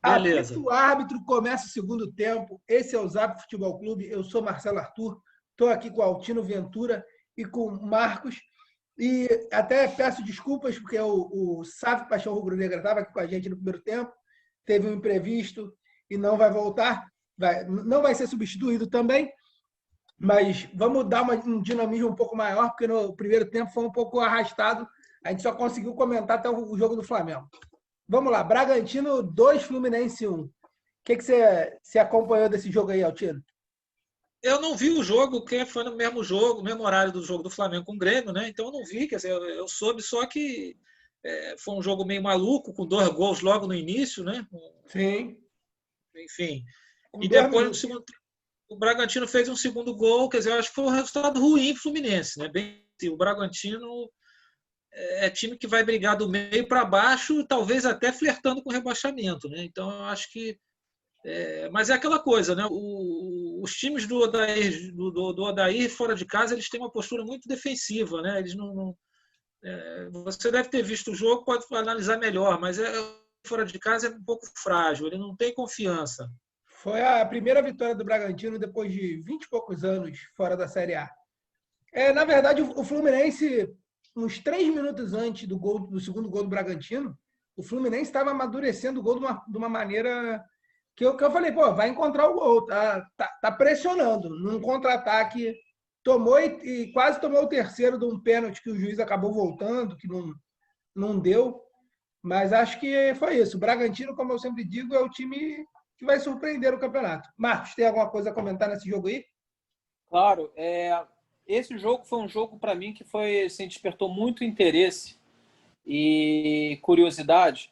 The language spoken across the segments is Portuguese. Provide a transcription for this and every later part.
Beleza. Apito o árbitro, começa o segundo tempo. Esse é o Zap Futebol Clube. Eu sou Marcelo Arthur. Estou aqui com o Altino Ventura e com o Marcos. E até peço desculpas, porque o Saf Paixão Rubro-Negra estava aqui com a gente no primeiro tempo. Teve um imprevisto e não vai voltar. Não vai ser substituído também. Mas vamos dar um dinamismo um pouco maior, porque no primeiro tempo foi um pouco arrastado. A gente só conseguiu comentar até o jogo do Flamengo. Vamos lá, Bragantino 2, Fluminense 1. O que você acompanhou desse jogo aí, Altino? Eu não vi o jogo, porque foi no mesmo jogo, mesmo horário do jogo do Flamengo com o Grêmio, né? Então eu não vi, quer dizer, eu soube só que foi um jogo meio maluco, com 2 gols logo no início, né? Sim. Enfim. Com E 2 depois, no minutos. segundo tempo, o Bragantino fez um segundo gol, quer dizer, eu acho que foi um resultado ruim para o Fluminense, né? Bem, o Bragantino é time que vai brigar do meio para baixo, talvez até flertando com o rebaixamento, né? Então eu acho que mas é aquela coisa, né? Os times do Odair, do Odair fora de casa, eles têm uma postura muito defensiva, né? Eles você deve ter visto o jogo, pode analisar melhor, mas fora de casa é um pouco frágil, ele não tem confiança. Foi a primeira vitória do Bragantino depois de 20 e poucos anos fora da Série A. Na verdade, o Fluminense, uns 3 minutos antes do segundo gol do Bragantino, o Fluminense estava amadurecendo o gol de uma maneira que eu falei, pô, vai encontrar o gol, tá pressionando, num contra-ataque, tomou e quase tomou o terceiro de um pênalti que o juiz acabou voltando, que não deu, mas acho que foi isso. O Bragantino, como eu sempre digo, é o time que vai surpreender o campeonato. Marcos, tem alguma coisa a comentar nesse jogo aí? Claro, esse jogo foi um jogo para mim que foi, assim, despertou muito interesse e curiosidade,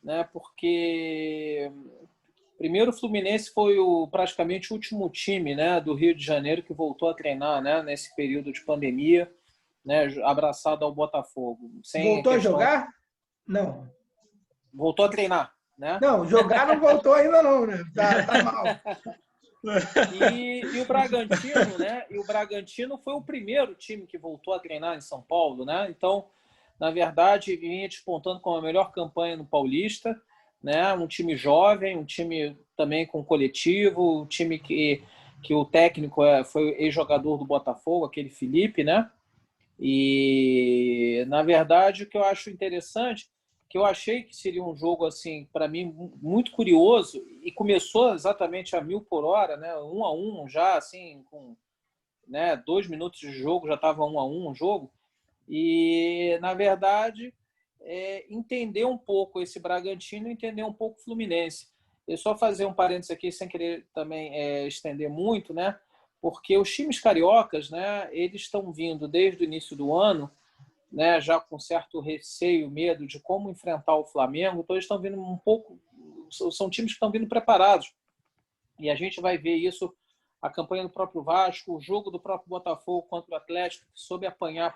né? Porque primeiro o Fluminense foi praticamente o último time, né, do Rio de Janeiro que voltou a treinar, né, nesse período de pandemia, né, abraçado ao Botafogo. Sem Voltou a questão, jogar? Não. voltou a treinar, né? Não, jogar não voltou ainda não, né? Tá mal. E o Bragantino, né? E o Bragantino foi o primeiro time que voltou a treinar em São Paulo, né? Então, na verdade, vinha despontando com a melhor campanha no Paulista, né? Um time jovem, um time também com coletivo, um time que o técnico foi ex-jogador do Botafogo, aquele Felipe, né? E, na verdade, o que eu acho interessante, que eu achei que seria um jogo, assim, para mim, muito curioso, e começou exatamente a 1.000 por hora, né? 1-1 já, assim, com, né, 2 minutos de jogo, já estava 1-1 o jogo. E, na verdade, entender um pouco esse Bragantino, entender um pouco o Fluminense. Eu só fazer um parênteses aqui, sem querer também estender muito, né? Porque os times cariocas, né, eles estão vindo desde o início do ano, né, já com certo receio, medo de como enfrentar o Flamengo, então eles estão vindo um pouco, são times que estão vindo preparados. E a gente vai ver isso, a campanha do próprio Vasco, o jogo do próprio Botafogo contra o Atlético, que soube apanhar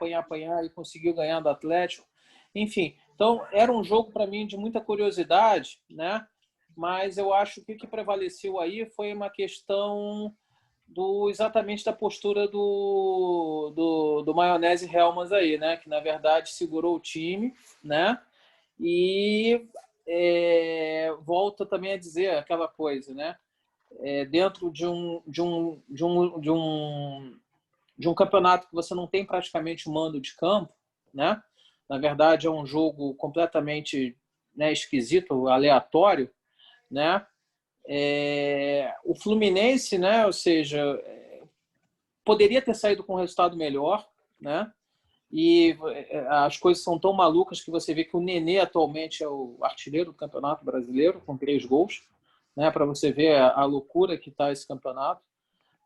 e conseguiu ganhar do Atlético. Enfim, então era um jogo para mim de muita curiosidade, né? Mas eu acho que o que prevaleceu aí foi uma questão exatamente da postura do Maionese Helmans aí, né? Que na verdade segurou o time, né? E volta também a dizer aquela coisa, né? Dentro de um campeonato que você não tem praticamente um mando de campo, né? Na verdade é um jogo completamente, né, esquisito, aleatório, né? O Fluminense, né? Ou seja, poderia ter saído com um resultado melhor, né? E as coisas são tão malucas que você vê que o Nenê atualmente é o artilheiro do Campeonato Brasileiro, com 3 gols, né? Para você ver a loucura que está esse campeonato,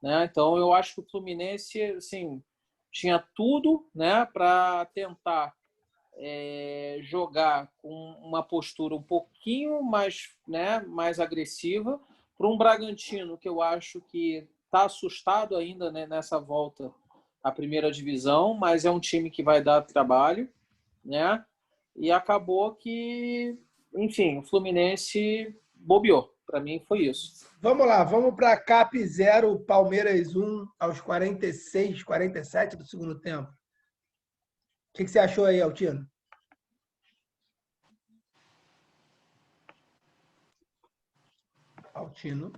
né? Então eu acho que o Fluminense, assim, tinha tudo, né, para tentar jogar com uma postura um pouquinho mais, né, mais agressiva, para um Bragantino que eu acho que está assustado ainda, né, nessa volta à primeira divisão, mas é um time que vai dar trabalho, né? E acabou que, enfim, o Fluminense bobeou. Para mim foi isso. Vamos lá, vamos para Cap 0, Palmeiras 1 aos 46, 47 do segundo tempo. O que você achou aí, Altino? Altino.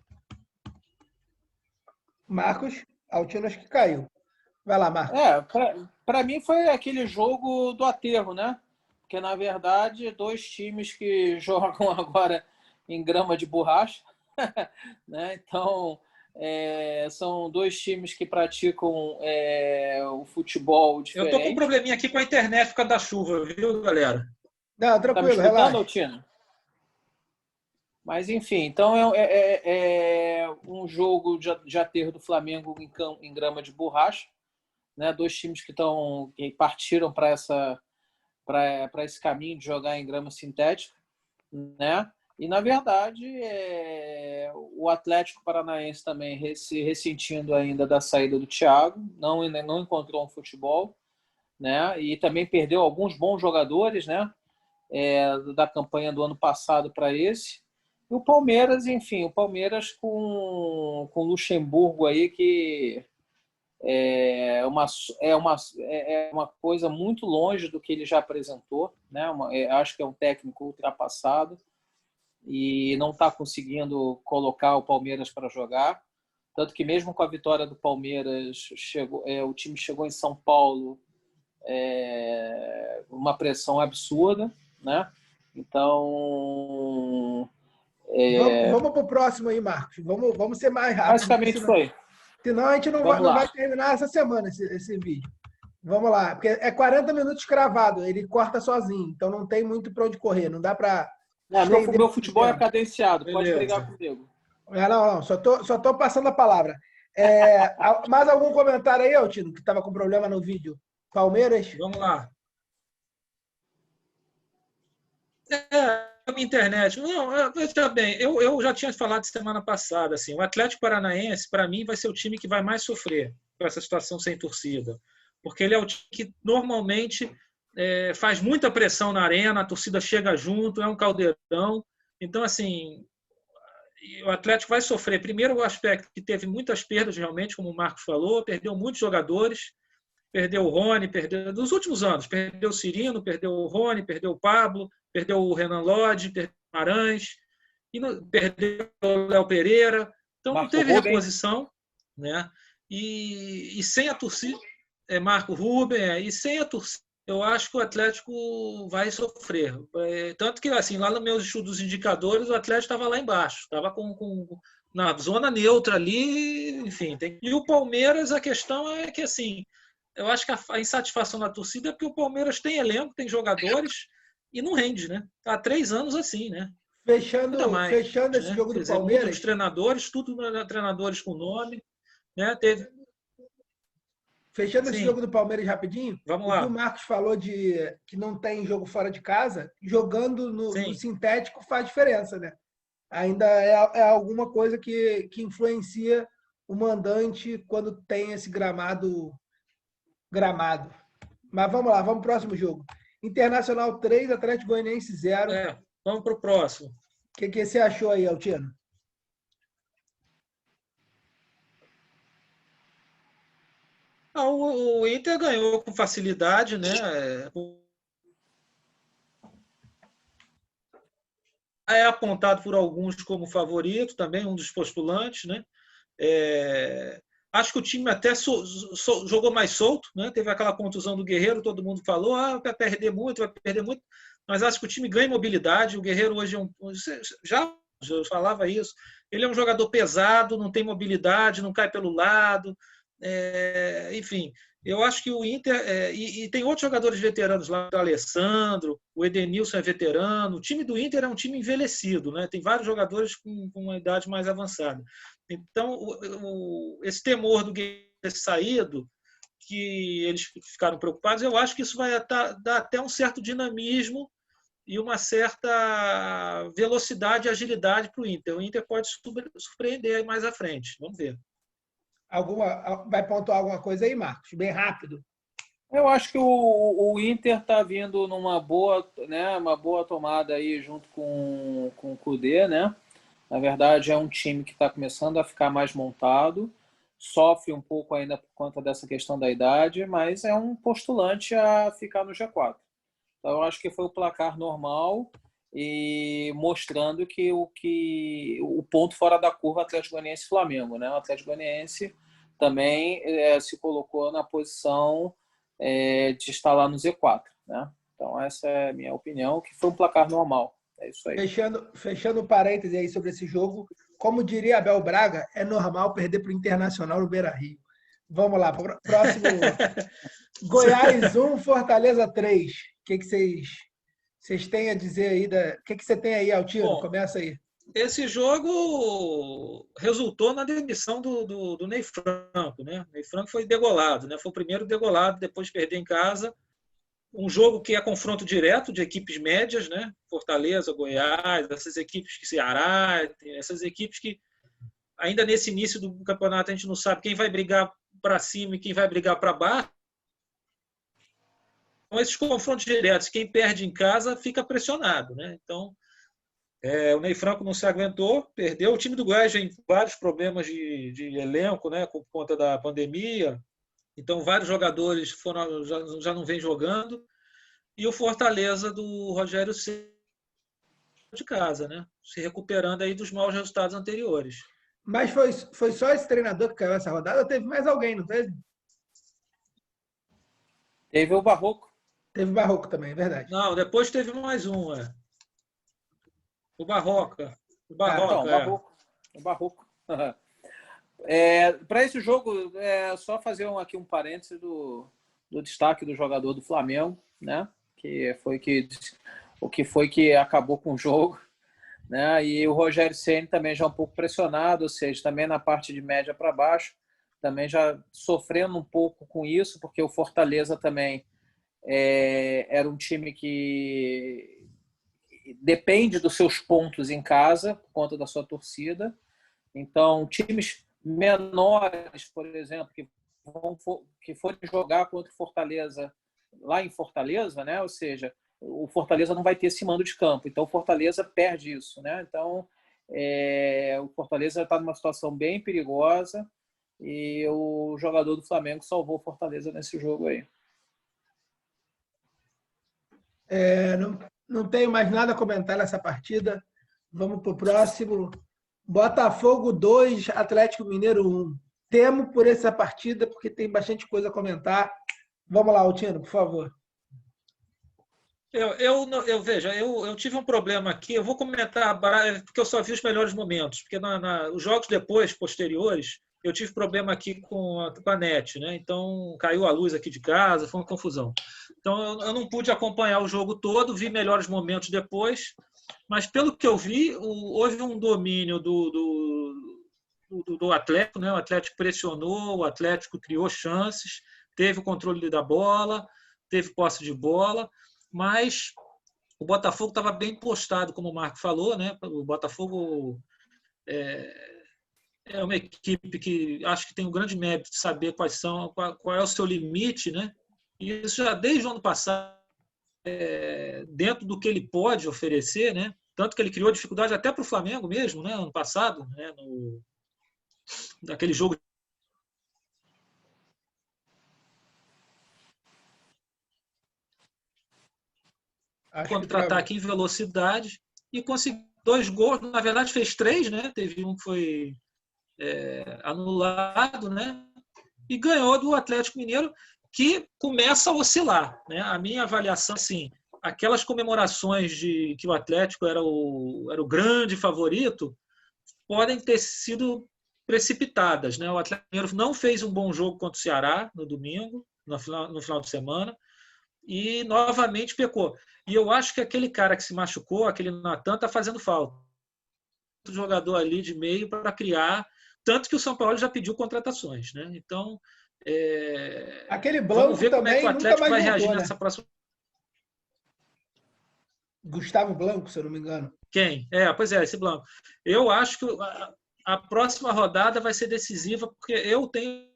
Marcos, Altino acho que caiu. Vai lá, Marcos. Para mim foi aquele jogo do aterro, né? Porque, na verdade, dois times que jogam agora em grama de borracha, né? Então, são dois times que praticam o futebol Eu diferente. tô com um probleminha aqui com a internet por causa da chuva, viu, galera? Não, Tá me tranquilo, escutando, relaxa. Altino? Mas, enfim, então é um jogo de aterro do Flamengo em grama de borracha, né? Dois times que partiram para esse caminho de jogar em grama sintética, né? E, na verdade, o Atlético Paranaense também se ressentindo ainda da saída do Thiago, não encontrou um futebol, né? E também perdeu alguns bons jogadores, né? Da campanha do ano passado para esse. E o Palmeiras, enfim, com o Luxemburgo aí, que é uma coisa muito longe do que ele já apresentou, né? Acho que é um técnico ultrapassado e não está conseguindo colocar o Palmeiras para jogar. Tanto que mesmo com a vitória do Palmeiras, o time chegou em São Paulo uma pressão absurda, né? Então, Vamos para o próximo aí, Marcos. Vamos ser mais rápido. basicamente foi. Senão a gente não vai terminar essa semana esse vídeo. Vamos lá, porque é 40 minutos cravado, ele corta sozinho, então não tem muito para onde correr, não dá para. Meu futebol é cadenciado, Beleza. pode brigar comigo. Não, só tô passando a palavra. Mais algum comentário aí, Altino, que estava com problema no vídeo? Palmeiras? Vamos lá. A minha internet. Não, veja bem, eu já tinha falado semana passada, assim, o Atlético Paranaense, para mim, vai ser o time que vai mais sofrer com essa situação sem torcida. Porque ele é o time que normalmente faz muita pressão na arena, a torcida chega junto, é um caldeirão. Então, assim, o Atlético vai sofrer. Primeiro, o aspecto que teve muitas perdas, realmente, como o Marcos falou, perdeu muitos jogadores, perdeu o Rony, nos últimos anos, perdeu o Cirino, perdeu o Rony, perdeu o Pablo, perdeu o Renan Lodge, perdeu o Guimarães, perdeu o Léo Pereira. Então, não teve reposição, né? E sem a torcida, Marco Ruben, e sem a torcida, eu acho que o Atlético vai sofrer. Tanto que, assim, lá no meu estudo dos indicadores, o Atlético estava lá embaixo, estava na zona neutra ali, enfim. E o Palmeiras, a questão é que, assim, eu acho que a insatisfação da torcida é porque o Palmeiras tem elenco, tem jogadores e não rende, né? Tá há 3 anos assim, né? Fechando esse jogo do Palmeiras. Muitos treinadores, treinadores com nome, né? Fechando esse jogo do Palmeiras rapidinho, Vamos o lá. que o Marcos falou de que não tem jogo fora de casa, jogando no sintético faz diferença, né? Ainda é alguma coisa que influencia o mandante quando tem esse gramado. Mas vamos lá, vamos pro próximo jogo. Internacional 3, Atlético Goianiense 0. Vamos pro próximo. O que você achou aí, Altino? O Inter ganhou com facilidade, né? É apontado por alguns como favorito, também um dos postulantes, né? Acho que o time até jogou mais solto, né? Teve aquela contusão do Guerreiro, todo mundo falou, vai perder muito, mas acho que o time ganha mobilidade. O Guerreiro hoje já falava isso. Ele é um jogador pesado, não tem mobilidade, não cai pelo lado. Enfim, eu acho que o Inter e tem outros jogadores veteranos lá, o Alessandro, o Edenilson é veterano. O time do Inter é um time envelhecido, né? Tem vários jogadores com uma idade mais avançada. Então, esse temor do Guerreiro ter saído, que eles ficaram preocupados, eu acho que isso vai dar até um certo dinamismo e uma certa velocidade e agilidade para o Inter. O Inter pode surpreender mais à frente. Vamos ver. Vai pontuar alguma coisa aí, Marcos? Bem rápido. Eu acho que o Inter está vindo numa boa, né, uma boa tomada aí junto com o Kudê, né? Na verdade, é um time que está começando a ficar mais montado, sofre um pouco ainda por conta dessa questão da idade, mas é um postulante a ficar no G4. Então, eu acho que foi o placar normal. e mostrando que o ponto fora da curva Atlético Goianiense e Flamengo, né? O Atlético Goianiense também se colocou na posição de estar lá no Z4, né? Então essa é a minha opinião, que foi um placar normal. É isso aí. Fechando o parêntese aí sobre esse jogo, como diria Abel Braga, é normal perder para o Internacional no Beira-Rio. Vamos lá, próximo. Goiás 1, Fortaleza 3. O que vocês têm a dizer aí? O que você tem aí, Altino? Bom, começa aí. Esse jogo resultou na demissão do Ney Franco, né? O Ney Franco foi degolado, né? Foi o primeiro degolado depois de perder em casa. Um jogo que é confronto direto de equipes médias, né? Fortaleza, Goiás, essas equipes que Ceará, essas equipes que ainda nesse início do campeonato a gente não sabe quem vai brigar para cima e quem vai brigar para baixo. Então, esses confrontos diretos, quem perde em casa fica pressionado, né? Então, o Ney Franco não se aguentou, perdeu. O time do Goiás tem vários problemas de elenco, né? Por conta da pandemia. Então, vários jogadores já não vêm jogando. E o Fortaleza do Rogério Ceni de casa, né? Se recuperando aí dos maus resultados anteriores. Mas foi só esse treinador que caiu essa rodada ou teve mais alguém, não teve? Teve o Barroco. Teve o Barroco também, é verdade. Não, depois teve mais um, O Barroca. O Barroca. Então, o Barroco. Para esse jogo, só fazer aqui um parêntese do destaque do jogador do Flamengo, né? O que foi que acabou com o jogo, né? E o Rogério Ceni também já um pouco pressionado, ou seja, também na parte de média para baixo, também já sofrendo um pouco com isso, porque o Fortaleza também era um time que depende dos seus pontos em casa, por conta da sua torcida. Então, times menores, por exemplo, que forem jogar contra o Fortaleza lá em Fortaleza, né? Ou seja, o Fortaleza não vai ter esse mando de campo. Então, o Fortaleza perde isso, né? Então, o Fortaleza está numa situação bem perigosa e o jogador do Flamengo salvou o Fortaleza nesse jogo aí. Não tenho mais nada a comentar nessa partida. Vamos para o próximo. Botafogo 2, Atlético Mineiro 1. Temo por essa partida, porque tem bastante coisa a comentar. Vamos lá, Altino, por favor. Eu tive um problema aqui. Eu vou comentar, porque eu só vi os melhores momentos. Porque os jogos posteriores, eu tive problema aqui com a net, né? Então caiu a luz aqui de casa, foi uma confusão. Então eu não pude acompanhar o jogo todo, vi melhores momentos depois. Mas pelo que eu vi, houve um domínio do Atlético, né? O Atlético pressionou, o Atlético criou chances, teve o controle da bola, teve posse de bola, mas o Botafogo estava bem postado, como o Marco falou, né? O Botafogo é uma equipe que acho que tem um grande mérito de saber qual é o seu limite, né? E isso já desde o ano passado, dentro do que ele pode oferecer, né? Tanto que ele criou dificuldade até para o Flamengo mesmo, né? Ano passado, né? Naquele jogo contra-ataque em velocidade e conseguiu 2 gols. Na verdade, fez 3, né? Teve um que foi anulado, né? E ganhou do Atlético Mineiro, que começa a oscilar, né? A minha avaliação, sim, aquelas comemorações de que o Atlético era o grande favorito podem ter sido precipitadas, né? O Atlético Mineiro não fez um bom jogo contra o Ceará no domingo, no final de semana, e novamente pecou. E eu acho que aquele cara que se machucou, aquele Natan, está fazendo falta. O jogador ali de meio para criar, tanto que o São Paulo já pediu contratações, né? Então, aquele Blanco vamos ver como é que o Atlético vai reagir nessa próxima. Gustavo Blanco, se eu não me engano. Quem? Pois é, esse Blanco. Eu acho que a próxima rodada vai ser decisiva, porque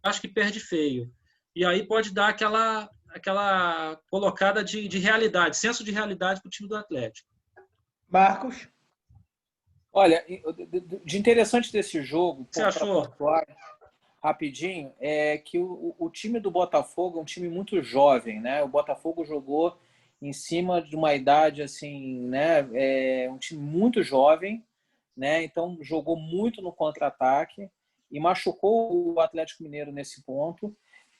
acho que perde feio. E aí pode dar aquela colocada de realidade, senso de realidade para o time do Atlético. Marcos? Olha, de interessante desse jogo, você achou? Rapidinho, é que o time do Botafogo é um time muito jovem, né? O Botafogo jogou em cima de uma idade assim, né? Um time muito jovem, né? Então jogou muito no contra-ataque e machucou o Atlético Mineiro nesse ponto.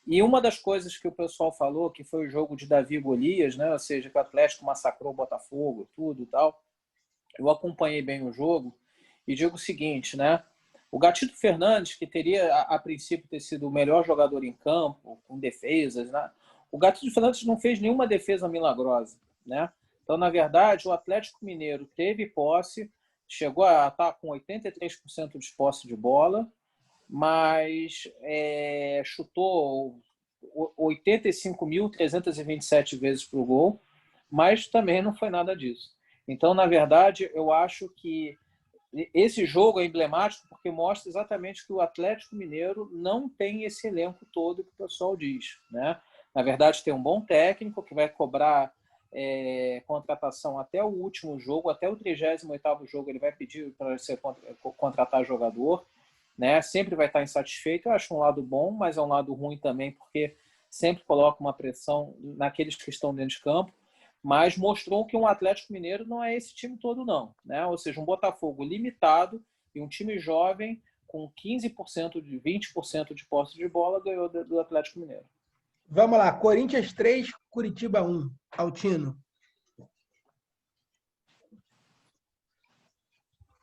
E uma das coisas que o pessoal falou, que foi o jogo de Davi e Golias, né? Ou seja, que o Atlético massacrou o Botafogo, tudo e tal. Eu acompanhei bem o jogo e digo o seguinte, né? O Gatito Fernandes, que teria a princípio ter sido o melhor jogador em campo, com defesas, né? O Gatito Fernandes não fez nenhuma defesa milagrosa, né? Então, na verdade, o Atlético Mineiro teve posse, chegou a estar com 83% de posse de bola, mas chutou 85.327 vezes para o gol, mas também não foi nada disso. Então, na verdade, eu acho que esse jogo é emblemático porque mostra exatamente que o Atlético Mineiro não tem esse elenco todo que o pessoal diz, né? Na verdade, tem um bom técnico que vai cobrar contratação até o último jogo, até o 38º jogo ele vai pedir para você contratar jogador, né? Sempre vai estar insatisfeito. Eu acho um lado bom, mas é um lado ruim também, porque sempre coloca uma pressão naqueles que estão dentro de campo, mas mostrou que um Atlético Mineiro não é esse time todo, não, né? Ou seja, um Botafogo limitado e um time jovem com 15%, de 20% de posse de bola ganhou do Atlético Mineiro. Vamos lá, Corinthians 3, Curitiba 1. Altino.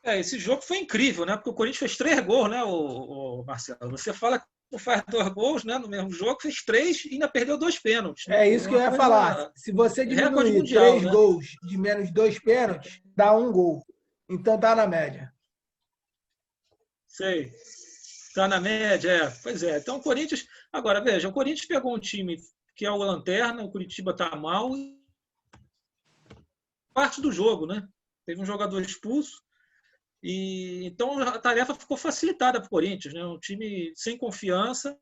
Esse jogo foi incrível, né? Porque o Corinthians fez 3 gols, né, o Marcelo? Você fala que faz 2 gols, né, no mesmo jogo, fez 3 e ainda perdeu 2 pênaltis. Né? É isso que eu ia falar. Se você recorde diminuir mundial, 3 né? gols de menos 2 pênaltis, dá 1 gol. Então tá na média. Sei. Tá na média, Pois é. Então o Corinthians. Agora, veja, o Corinthians pegou um time que é o Lanterna, o Curitiba tá mal. Parte do jogo, né? Teve um jogador expulso. E então a tarefa ficou facilitada para o Corinthians, né? Um time sem confiança.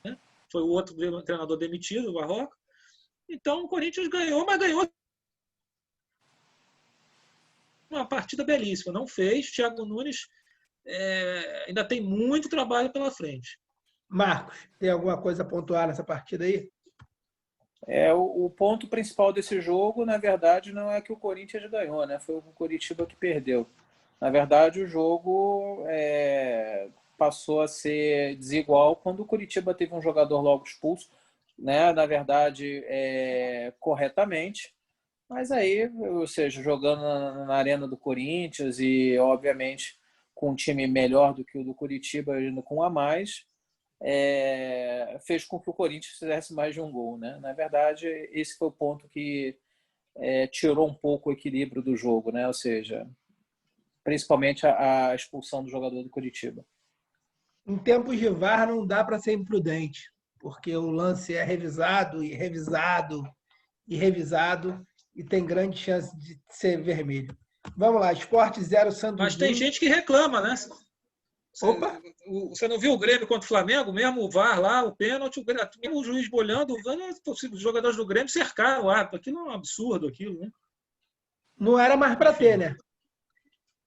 Né? Foi o outro treinador demitido, o Barroca. Então o Corinthians ganhou, mas ganhou uma partida belíssima. Não fez. Thiago Nunes ainda tem muito trabalho pela frente. Marcos, tem alguma coisa a pontuar nessa partida aí? O ponto principal desse jogo, na verdade, não é que o Corinthians ganhou, né? Foi o Curitiba que perdeu. Na verdade, o jogo passou a ser desigual quando o Curitiba teve um jogador logo expulso, né? Na verdade, corretamente. Mas aí, ou seja, jogando na arena do Corinthians e, obviamente, com um time melhor do que o do Curitiba, com um a mais, fez com que o Corinthians fizesse mais de um gol, né? Na verdade, esse foi o ponto que tirou um pouco o equilíbrio do jogo, né? Ou seja, principalmente a expulsão do jogador do Curitiba. Em tempos de VAR não dá para ser imprudente, porque o lance é revisado e revisado e revisado e tem grande chance de ser vermelho. Vamos lá, Sport 0, Santos 1. Mas tem gente que reclama, né? Opa! Você não viu o Grêmio contra o Flamengo? Mesmo o VAR lá, o pênalti, mesmo o juiz bolhando, os jogadores do Grêmio cercaram o árbitro. Aquilo é um absurdo, aquilo, né? Não era mais para ter, né?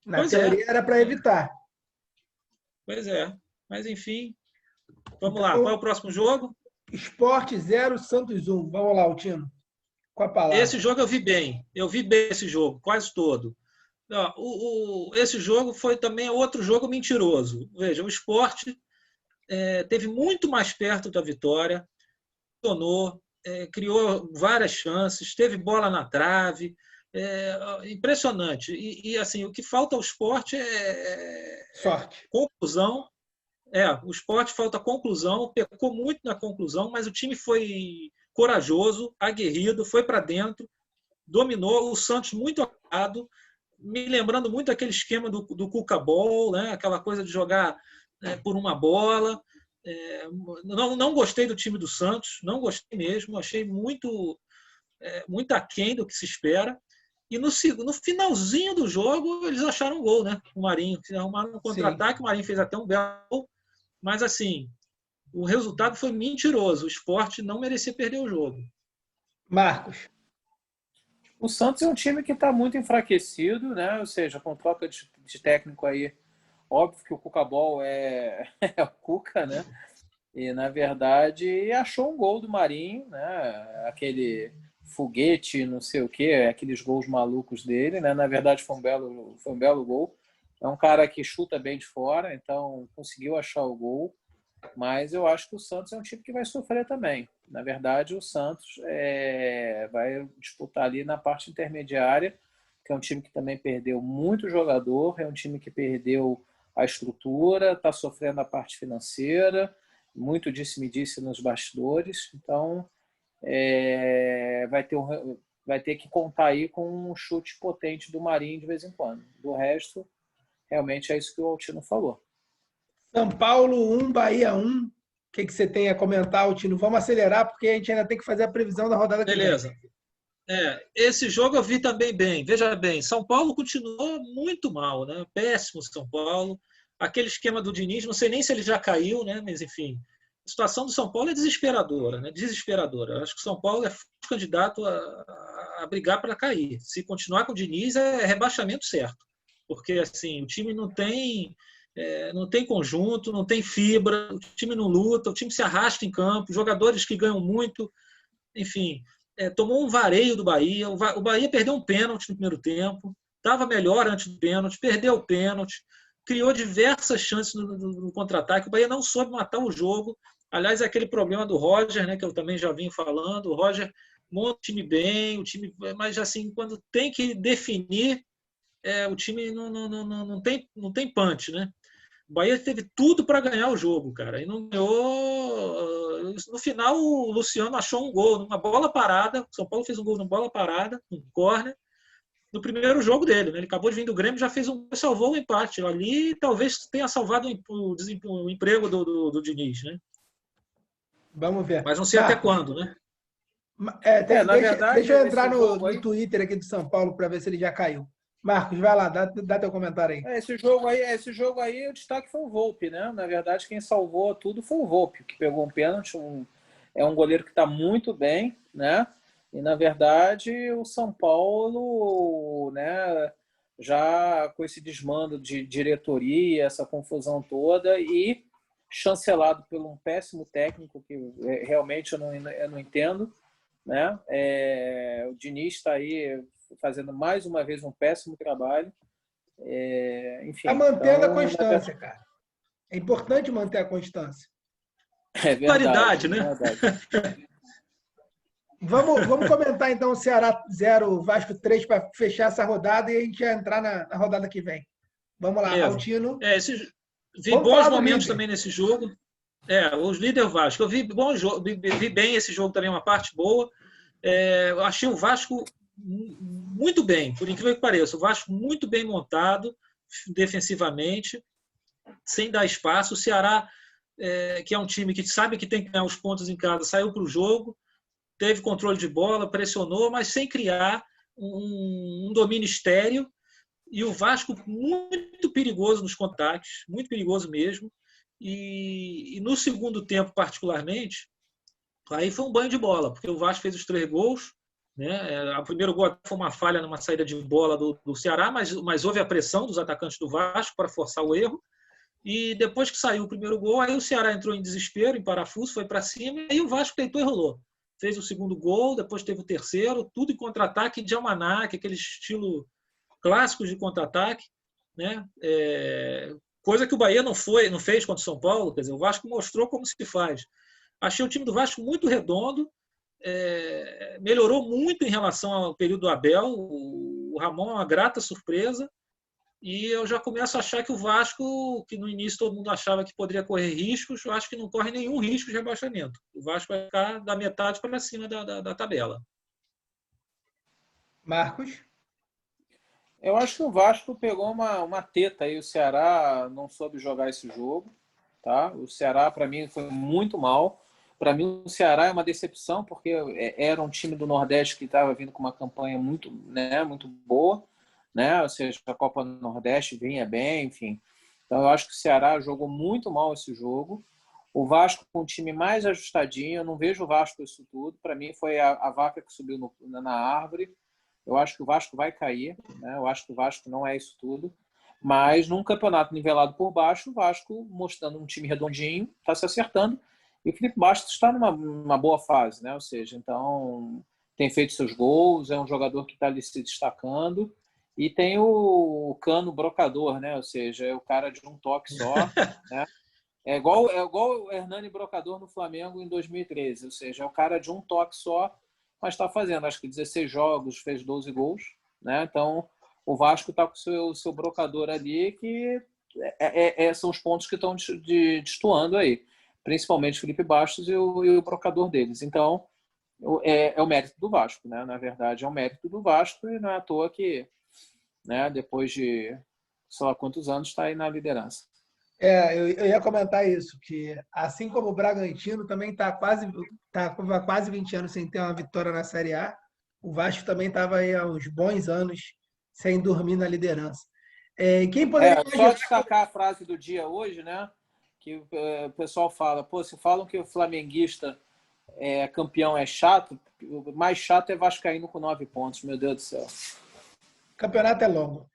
Na teoria era para evitar. Pois é. Mas, enfim, vamos lá. Qual é o próximo jogo? Sport 0, Santos 1. Vamos lá, Altino. Com a palavra. Esse jogo eu vi bem. Eu vi bem esse jogo, quase todo. Esse jogo foi também outro jogo mentiroso. Veja, o Sport teve muito mais perto da vitória, criou várias chances, teve bola na trave, impressionante. E assim, o que falta ao Sport sorte. Conclusão. O Sport falta conclusão, pecou muito na conclusão, mas o time foi corajoso, aguerrido, foi para dentro, dominou. O Santos muito acabado, me lembrando muito aquele esquema do Cuca Ball, né? Aquela coisa de jogar por uma bola. Não gostei do time do Santos, não gostei mesmo, achei muito aquém do que se espera. E no finalzinho do jogo, eles acharam um gol, né? O Marinho, arrumaram um contra-ataque, o Marinho fez até um belo gol, mas assim, o resultado foi mentiroso. O Sport não merecia perder o jogo. Marcos. O Santos é um time que está muito enfraquecido, né? Ou seja, com troca de técnico aí, óbvio que o Cuca Ball é o Cuca, né? E, na verdade, achou um gol do Marinho, né? Aquele foguete, não sei o quê, aqueles gols malucos dele, né? Na verdade, foi um belo gol. É um cara que chuta bem de fora, então conseguiu achar o gol. Mas eu acho que o Santos é um time que vai sofrer também. Na verdade, o Santos vai disputar ali na parte intermediária, que é um time que também perdeu muito jogador, é um time que perdeu a estrutura, está sofrendo a parte financeira, muito disse-me-disse nos bastidores. Então, vai ter que contar aí com um chute potente do Marinho de vez em quando. Do resto, realmente é isso que o Altino falou. São Paulo 1, Bahia 1. O que você tem a comentar, Altino? Vamos acelerar, porque a gente ainda tem que fazer a previsão da rodada que vem. Beleza. Esse jogo eu vi também bem. Veja bem, São Paulo continuou muito mal, né? Péssimo São Paulo. Aquele esquema do Diniz, não sei nem se ele já caiu, né? Mas enfim, a situação do São Paulo é desesperadora, né? Desesperadora. Eu acho que o São Paulo é candidato a brigar para cair. Se continuar com o Diniz, é rebaixamento certo, porque assim o time não tem conjunto, não tem fibra, o time não luta, o time se arrasta em campo, jogadores que ganham muito, enfim, tomou um vareio do Bahia. O Bahia perdeu um pênalti no primeiro tempo, estava melhor antes do pênalti, perdeu o pênalti, criou diversas chances no contra-ataque. O Bahia não soube matar o jogo. Aliás, é aquele problema do Roger, né, que eu também já vim falando. O Roger monta o time bem, mas assim, quando tem que definir, o time não tem punch, né? O Bahia teve tudo para ganhar o jogo, cara, e não ganhou. No final, o Luciano achou um gol numa bola parada. O São Paulo fez um gol numa bola parada, um córner, no primeiro jogo dele, né? Ele acabou de vir do Grêmio, já salvou o empate. Ali talvez tenha salvado o emprego do Diniz, né? Vamos ver. Mas não sei até quando, né? Deixa eu entrar no Twitter aqui do São Paulo para ver se ele já caiu. Marcos, vai lá, dá teu comentário aí. Esse jogo aí, o destaque foi o Volpi, né? Na verdade, quem salvou tudo foi o Volpi, que pegou um pênalti. É um goleiro que está muito bem, né? E, na verdade, o São Paulo, né, já com esse desmando de diretoria, essa confusão toda, e chancelado por um péssimo técnico, que realmente eu não entendo, né? O Diniz está aí fazendo mais uma vez um péssimo trabalho. Enfim, está mantendo a constância, cara. É importante manter a constância. É verdade, né? É verdade. Vamos comentar então o Ceará 0, Vasco 3 para fechar essa rodada e a gente já entrar na rodada que vem. Vamos lá, Altino. Vi bons momentos também nesse jogo. Os líderes Vasco. Eu vi bem esse jogo também, uma parte boa. Eu achei o Vasco muito bem, por incrível que pareça. O Vasco muito bem montado defensivamente, sem dar espaço. O Ceará, que é um time que sabe que tem que ganhar os pontos em casa, saiu para o jogo, teve controle de bola, pressionou, mas sem criar um domínio estéreo. E o Vasco muito perigoso nos contatos, muito perigoso mesmo. E no segundo tempo, particularmente, aí foi um banho de bola, porque o Vasco fez os 3 gols. Né? O primeiro gol foi uma falha numa saída de bola do Ceará, mas houve a pressão dos atacantes do Vasco para forçar o erro. E depois que saiu o primeiro gol, aí o Ceará entrou em desespero, em parafuso, foi para cima, e aí o Vasco deitou e rolou. Fez o segundo gol, depois teve o terceiro, tudo em contra-ataque de almanaque, aquele estilo clássico de contra-ataque, né? Coisa que o Bahia não fez contra o São Paulo. Quer dizer, o Vasco mostrou como se faz. Achei o time do Vasco muito redondo, melhorou muito em relação ao período do Abel. O Ramon é uma grata surpresa. E eu já começo a achar que o Vasco, que no início todo mundo achava que poderia correr riscos, eu acho que não corre nenhum risco de rebaixamento. O Vasco vai ficar da metade para cima da tabela. Marcos? Eu acho que o Vasco pegou uma teta aí. O Ceará não soube jogar esse jogo. Tá? O Ceará, para mim, foi muito mal. Para mim, o Ceará é uma decepção, porque era um time do Nordeste que estava vindo com uma campanha muito boa. Né? Ou seja, a Copa do Nordeste vinha bem, enfim. Então, eu acho que o Ceará jogou muito mal esse jogo. O Vasco com um time mais ajustadinho. Eu não vejo o Vasco isso tudo. Para mim, foi a vaca que subiu na árvore. Eu acho que o Vasco vai cair. Né? Eu acho que o Vasco não é isso tudo. Mas num campeonato nivelado por baixo, o Vasco, mostrando um time redondinho, está se acertando. E o Felipe Bastos está numa boa fase, né? Ou seja, então tem feito seus gols, é um jogador que está ali se destacando. E tem o Cano Brocador, né? Ou seja, é o cara de um toque só, né? É igual o Hernani Brocador no Flamengo em 2013, ou seja, é o cara de um toque só, mas está fazendo, acho que 16 jogos, fez 12 gols, né? Então, o Vasco está com o seu brocador ali, que são os pontos que estão destoando aí, principalmente Felipe Bastos e o brocador deles. Então, é o mérito do Vasco, né? Na verdade, é o mérito do Vasco e não é à toa que, né, depois de sei lá quantos anos está aí na liderança. Eu ia comentar isso, que assim como o Bragantino também está quase 20 anos sem ter uma vitória na Série A, o Vasco também estava aí há uns bons anos sem dormir na liderança. Quem poderia Só imaginar... destacar a frase do dia hoje, né? Que o pessoal fala, pô, se falam que o flamenguista campeão é chato, o mais chato é vascaíno com 9 pontos, meu Deus do céu. O campeonato é longo.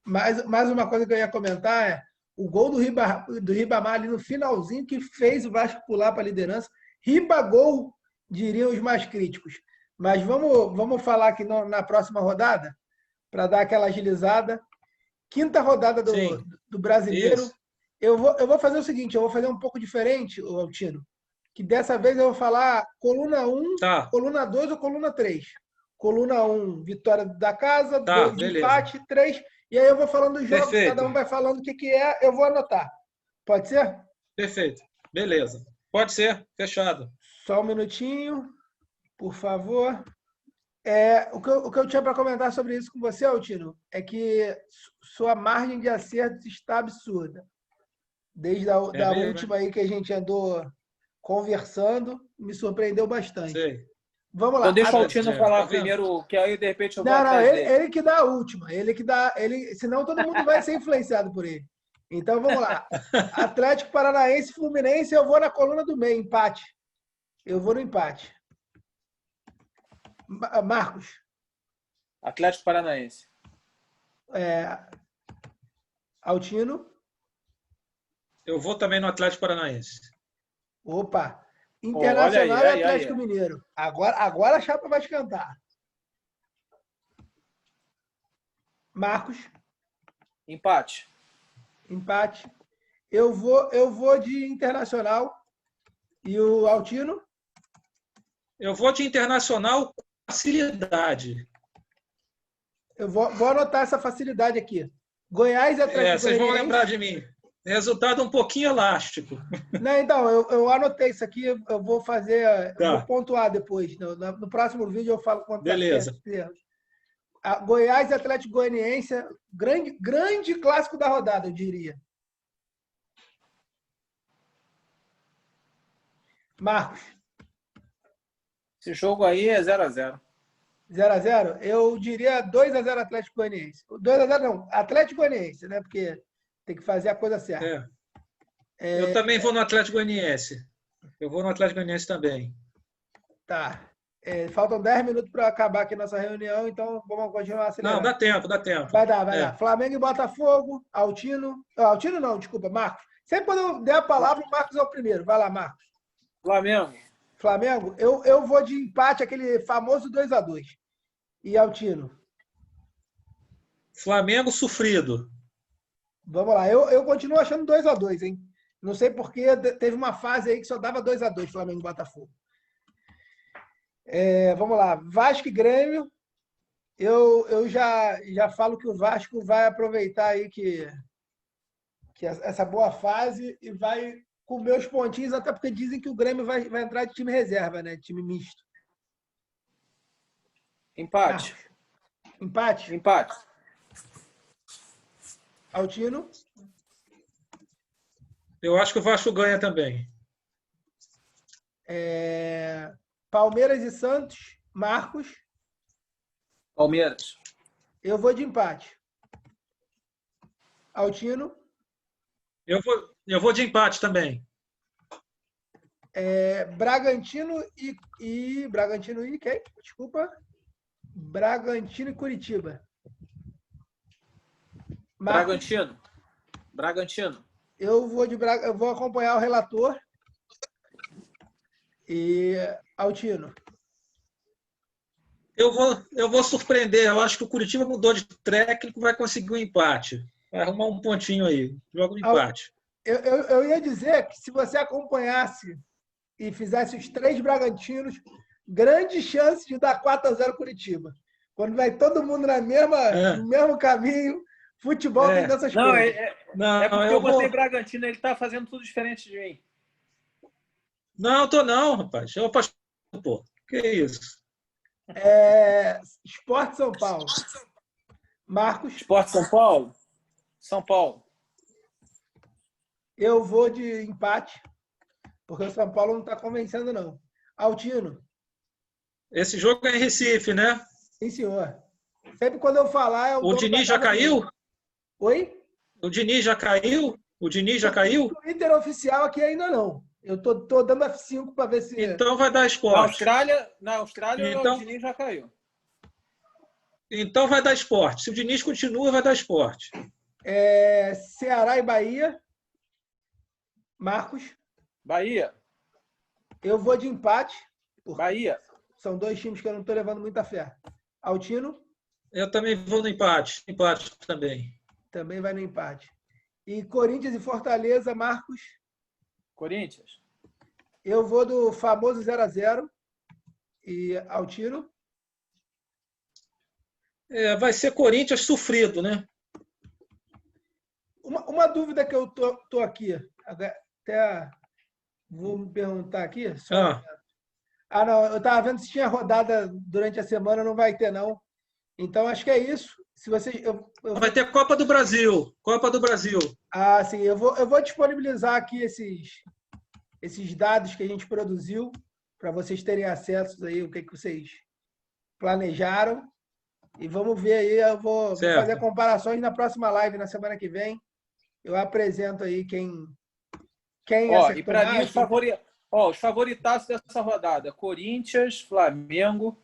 Mais uma coisa que eu ia comentar é o gol do Ribamar ali no finalzinho que fez o Vasco pular para a liderança. Ribagol, diriam os mais críticos. Mas vamos falar aqui na próxima rodada, para dar aquela agilizada. Quinta rodada do Brasileiro. Isso. Eu vou fazer o seguinte, eu vou fazer um pouco diferente, Altino, que dessa vez eu vou falar coluna 1, Tá. coluna 2 ou coluna 3. Coluna 1, vitória da casa, Tá, 2 de beleza. empate, 3. E aí eu vou falando dos jogos, Perfeito. cada um vai falando o que é, eu vou anotar. Pode ser? Perfeito. Beleza. Pode ser. Fechado. Só um minutinho, por favor. O que eu tinha para comentar sobre isso com você, Altino, é que sua margem de acertos está absurda. Desde da mesmo, última aí que a gente andou conversando, me surpreendeu bastante. Sei. Vamos lá. Então deixa o Altino falar tá primeiro, que aí de repente eu vou Não, atrás dele. ele que dá a última. Ele que dá. Senão todo mundo vai ser influenciado por ele. Então vamos lá. Atlético Paranaense e Fluminense, eu vou na coluna do meio, empate. Eu vou no empate. Marcos. Atlético Paranaense. Altino. Eu vou também no Atlético Paranaense. Opa. Internacional aí, e Atlético Mineiro. Agora a chapa vai esquentar. Marcos. Empate. Empate. Eu vou de Internacional. E o Altino? Eu vou de Internacional com facilidade. Eu vou anotar essa facilidade aqui. Goiás e Atlético Vocês vão Goianiense. lembrar de mim. Resultado um pouquinho elástico. Não, então, eu anotei isso aqui, eu vou fazer, Tá. eu vou pontuar depois. No próximo vídeo eu falo quanto Beleza. Goiás e Atlético Goianiense, grande clássico da rodada, eu diria. Marcos. Esse jogo aí é 0-0. 0-0? Eu diria 2-0 Atlético Goianiense. 2-0 não, Atlético Goianiense, né? Porque tem que fazer a coisa certa. Eu também vou no Atlético Goianiense. Eu vou no Atlético Goianiense também. Tá. Faltam 10 minutos para acabar aqui nossa reunião, então vamos continuar acelerando. Não, dá tempo, dá tempo. Vai dar. Flamengo e Botafogo, Altino. Altino não, desculpa, Marcos. Sempre quando eu der a palavra, o Marcos é o primeiro. Vai lá, Marcos. Flamengo, eu vou de empate, aquele famoso 2-2. E Altino? Flamengo sofrido. Vamos lá, eu continuo achando 2-2, hein? Não sei porque teve uma fase aí que só dava 2-2 Flamengo e Botafogo. Vamos lá, Vasco e Grêmio. Eu já falo que o Vasco vai aproveitar aí que essa boa fase e vai comer os pontinhos, até porque dizem que o Grêmio vai entrar de time reserva, né? Time misto. Empate. Empate? Altino? Eu acho que o Vasco ganha também. Palmeiras e Santos. Marcos? Palmeiras. Eu vou de empate. Altino? Eu vou de empate também. Bragantino e Bragantino e quem? Desculpa. Bragantino e Curitiba. Marcos? Bragantino. Eu vou acompanhar o relator E Altino. Eu vou surpreender. Eu acho que o Curitiba mudou de técnico, vai conseguir um empate. Vai arrumar um pontinho aí. Joga um empate. Eu ia dizer que se você acompanhasse e fizesse os 3 Bragantinos, grande chance de dar 4-0 Curitiba. Quando vai todo mundo no mesmo caminho, futebol tem dessas Não, coisas. é porque eu botei Bragantino, ele tá fazendo tudo diferente de mim. Não, tô não, rapaz. Eu apaixonado, pô. Que isso? Sport São Paulo. Marcos. Sport São Paulo? São Paulo. Eu vou de empate, porque o São Paulo não está convencendo, não. Altino. Esse jogo é em Recife, né? Sim, senhor. Sempre quando eu falar... O Diniz já caiu? Oi? O Diniz já caiu? O Diniz já caiu? O Twitter oficial aqui ainda não. Eu tô dando F5 para ver se... Então vai dar esporte. Na Austrália o Diniz já caiu. Então vai dar esporte. Se o Diniz continua, vai dar esporte. Ceará e Bahia. Marcos. Bahia. Eu vou de empate. Bahia. São 2 times que eu não estou levando muita fé. Altino. Eu também vou no empate. Empate também. Também vai no empate. E Corinthians e Fortaleza, Marcos. Corinthians. Eu vou do famoso 0-0. E Altino. Vai ser Corinthians sofrido, né? Uma dúvida que eu tô aqui. Até vou me perguntar aqui. Não. Eu estava vendo se tinha rodada durante a semana. Não vai ter, não. Então, acho que é isso. Se você, Vai ter Copa do Brasil. Copa do Brasil. Sim. Eu vou disponibilizar aqui esses dados que a gente produziu para vocês terem acesso aí, o que vocês planejaram. E vamos ver aí. Eu vou fazer comparações na próxima live, na semana que vem. Eu apresento aí quem e para mim, os favoritaços dessa rodada: Corinthians, Flamengo,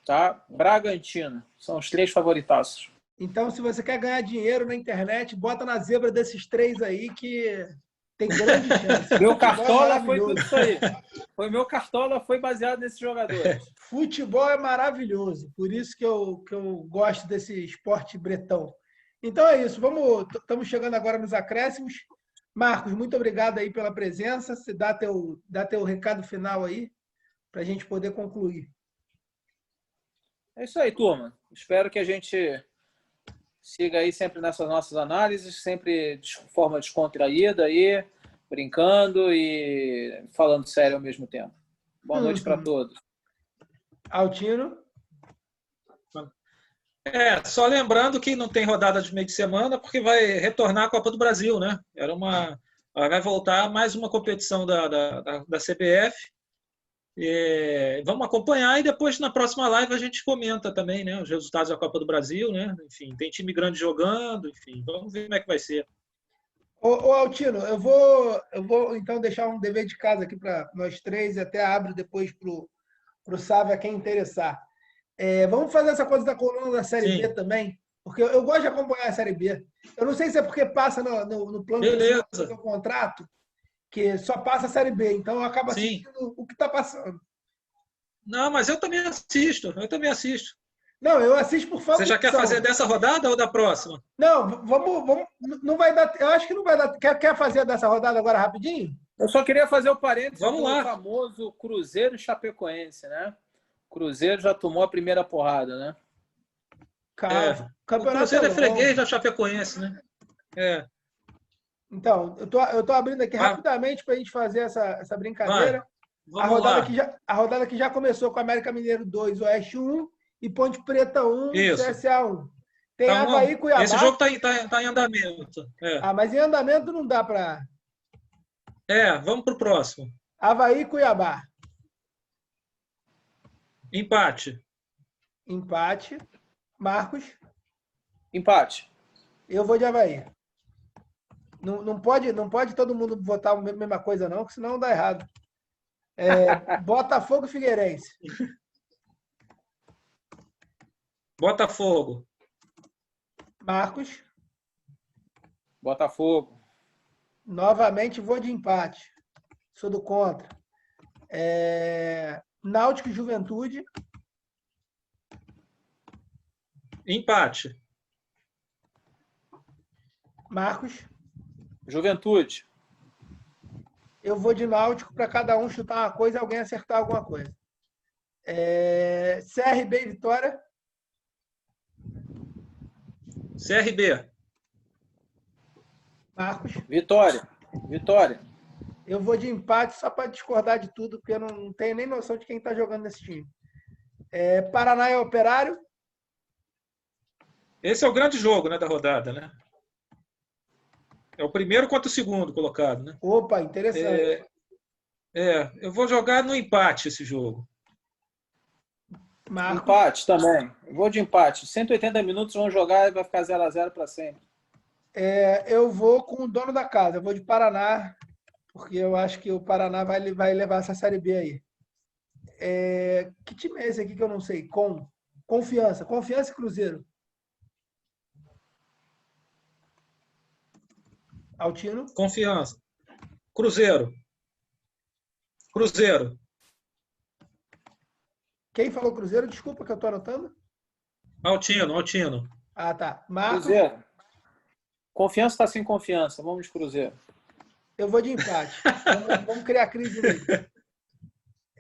tá? Bragantino. São os 3 favoritaços. Então, se você quer ganhar dinheiro na internet, bota na zebra desses 3 aí que tem grande chance. Meu Cartola foi tudo isso aí. Meu Cartola foi baseado nesses jogadores. Futebol é maravilhoso. Por isso que eu gosto desse esporte bretão. Então é isso. Estamos chegando agora nos acréscimos. Marcos, muito obrigado aí pela presença. Você dá teu recado final aí para a gente poder concluir. É isso aí, turma. Espero que a gente siga aí sempre nessas nossas análises, sempre de forma descontraída aí, brincando e falando sério ao mesmo tempo. Boa noite para todos. Altino? Só lembrando que não tem rodada de meio de semana, porque vai retornar a Copa do Brasil, né? Vai voltar mais uma competição da CBF. Vamos acompanhar e depois na próxima live a gente comenta também, né, os resultados da Copa do Brasil, né? Enfim, tem time grande jogando, enfim, vamos ver como é que vai ser. Ô Altino, eu vou então deixar um dever de casa aqui para nós 3 e até abro depois pro Sávio, quem interessar. Vamos fazer essa coisa da coluna da Série B também, porque eu gosto de acompanhar a Série B. Eu não sei se é porque passa no plano do seu contrato, que só passa a Série B, então eu acabo assistindo o que está passando. Não, mas eu também assisto. Não, eu assisto por falta de opção. Você já quer fazer dessa rodada ou da próxima? Não, vamos. Não vai dar. Eu acho que não vai dar. Quer fazer dessa rodada agora rapidinho? Eu só queria fazer o parênteses do famoso Cruzeiro e Chapecoense, né? O Cruzeiro já tomou a primeira porrada, né? O Cruzeiro é freguês da Chapecoense, né? Então, eu tô abrindo aqui rapidamente para a gente fazer essa brincadeira. A rodada que já começou com América Mineiro 2, Oeste 1 e Ponte Preta 1, CSA 1. Tem Avaí e Cuiabá. Esse jogo tá em andamento. Mas em andamento não dá para... Vamos pro próximo. Avaí e Cuiabá. Empate. Marcos? Empate. Eu vou de Avaí. Não pode todo mundo votar a mesma coisa, não, porque senão dá errado. Botafogo e Figueirense. Botafogo. Marcos? Botafogo. Novamente vou de empate. Sou do contra. Náutico e Juventude. Empate. Marcos. Juventude. Eu vou de Náutico para cada um chutar uma coisa e alguém acertar alguma coisa. CRB e Vitória. CRB. Marcos. Vitória. Eu vou de empate só para discordar de tudo, porque eu não tenho nem noção de quem está jogando nesse time. Paraná e Operário. Esse é o grande jogo, né, da rodada, né? É o primeiro contra o segundo colocado, né? Opa, interessante. Eu vou jogar no empate esse jogo. Marcos. Empate também. Eu vou de empate. 180 minutos vão jogar e vai ficar 0-0 para sempre. Eu vou com o dono da casa. Eu vou de Paraná, porque eu acho que o Paraná vai levar essa Série B aí. Que time é esse aqui que eu não sei? Confiança e Cruzeiro. Altino. Confiança. Cruzeiro. Quem falou Cruzeiro? Desculpa que eu estou anotando. Altino. Ah, tá. Marcos. Cruzeiro. Confiança está sem confiança. Vamos de Cruzeiro. Eu vou de empate. Vamos criar crise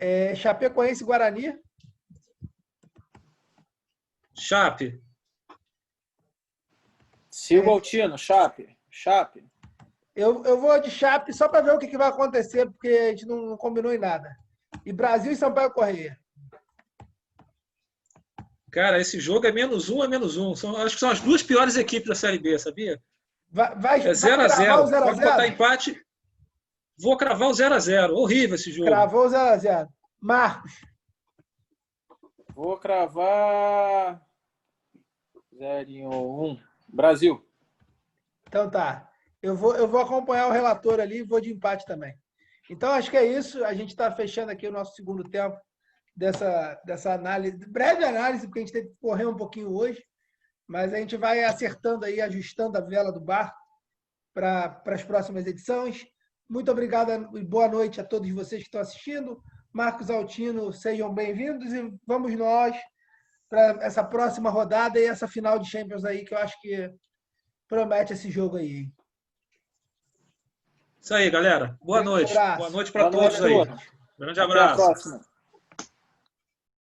aí. Chapecoense e Guarani. Chape. Siga o Altino. Chape. Eu vou de Chape só para ver o que vai acontecer, porque a gente não combinou em nada. E Brasil e Sampaio Corrêa. Cara, esse jogo é -1 a -1. Acho que são as duas piores equipes da Série B, sabia? Vai 0-0. 0 a Pode 0? botar empate. Vou cravar o 0-0. Horrível esse jogo. Cravou 0-0. Marcos. Vou cravar 0-1. Brasil. Então tá. Eu vou acompanhar o relator ali e vou de empate também. Então acho que é isso. A gente está fechando aqui o nosso segundo tempo dessa análise, breve análise, porque a gente teve que correr um pouquinho hoje, mas a gente vai acertando aí, ajustando a vela do barco para as próximas edições. Muito obrigado e boa noite a todos vocês que estão assistindo. Marcos, Altino, sejam bem-vindos e vamos nós para essa próxima rodada e essa final de Champions aí, que eu acho que promete esse jogo aí. Isso aí, galera. Boa noite. Abraço. Boa noite para todos aí. Grande abraço. Até a próxima.